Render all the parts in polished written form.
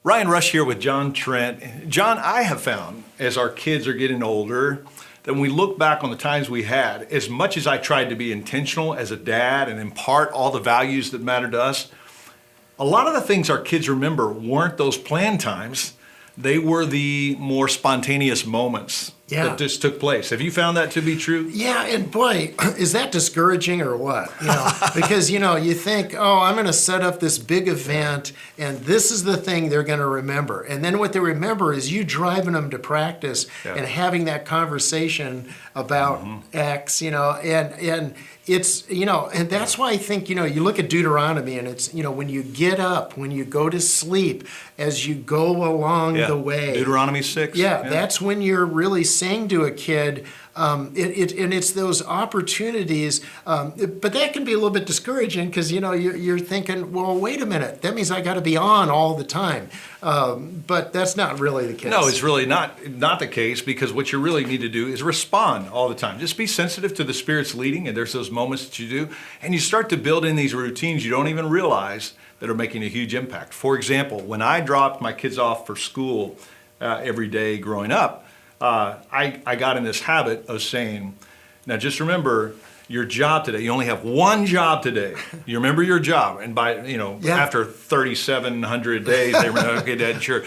Ryan Rush here with John Trent. John, I have found as our kids are getting older that when we look back on the times we had, as much as I tried to be intentional as a dad and impart all the values that matter to us, a lot of the things our kids remember weren't those planned times. They were the more spontaneous moments that just took place. Have you found that to be true? Yeah, and boy, is that discouraging or what? Because you think, oh, I'm going to set up this big event, and this is the thing they're going to remember. And then what they remember is you driving them to practice and having that conversation about X, and it's, and that's why I think, you look at Deuteronomy and it's, when you get up, when you go to sleep, as you go along the way. Deuteronomy 6. That's when you're really saying to a kid, and it's those opportunities, but that can be a little bit discouraging because, you're thinking, well, wait a minute, that means I got to be on all the time. But that's not really the case. No, it's really not the case, because what you really need to do is respond all the time. Just be sensitive to the Spirit's leading, and there's those moments that you do, and you start to build in these routines you don't even realize that are making a huge impact. For example, when I dropped my kids off for school every day growing up, I got in this habit of saying, now just remember your job today. You only have one job today. You remember your job. And by, after 3,700 days, they were, okay, Dad, sure,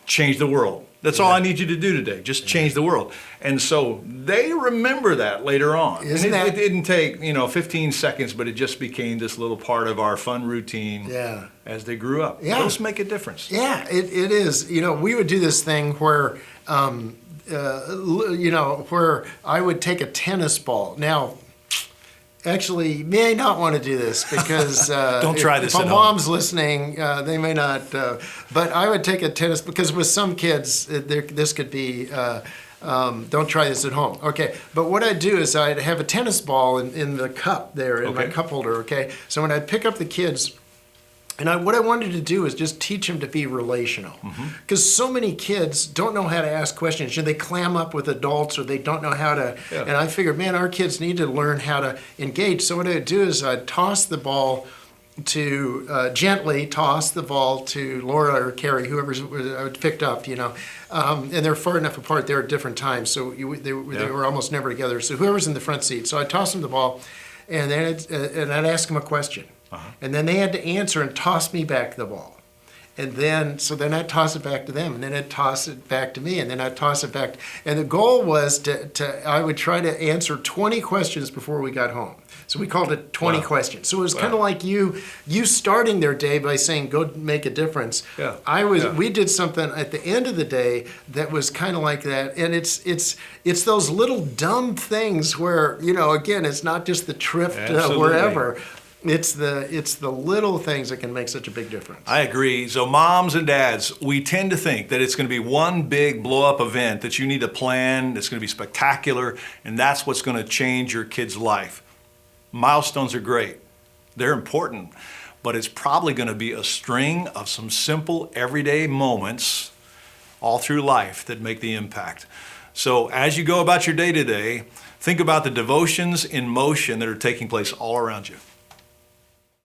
change the world. That's all I need you to do today. Just change the world. And so they remember that later on. It didn't take, 15 seconds, but it just became this little part of our fun routine as they grew up. Those make a difference. Yeah, it is. We would do this thing where, where I would take a tennis ball. Now, actually, you may not want to do this because don't try this if at a mom's listening, they may not. But I would take a tennis, because with some kids, this could be, don't try this at home. Okay, but what I'd do is I'd have a tennis ball in the cup there, in my cup holder, okay? So when I'd pick up the kids, and what I wanted to do is just teach them to be relational. Because so many kids don't know how to ask questions. They clam up with adults, or they don't know how to, and I figured, man, our kids need to learn how to engage. So what I'd do is I'd toss the ball to, gently toss the ball to Laura or Carrie, whoever I picked up, and they're far enough apart, they're at different times, so they were almost never together. So whoever's in the front seat. So I'd toss them the ball, and then I'd ask them a question. And then they had to answer and toss me back the ball. And then I'd toss it back to them, and then I'd toss it back to me, and then I'd toss it back. And the goal was I would try to answer 20 questions before we got home. So we called it 20 questions. So it was kind of like you starting their day by saying, go make a difference. We did something at the end of the day that was kind of like that. And it's those little dumb things where, again, it's not just the trip to wherever. It's the little things that can make such a big difference. I agree. So moms and dads, we tend to think that it's going to be one big blow-up event that you need to plan, that's going to be spectacular, and that's what's going to change your kid's life. Milestones are great. They're important. But it's probably going to be a string of some simple, everyday moments all through life that make the impact. So as you go about your day today, think about the devotions in motion that are taking place all around you.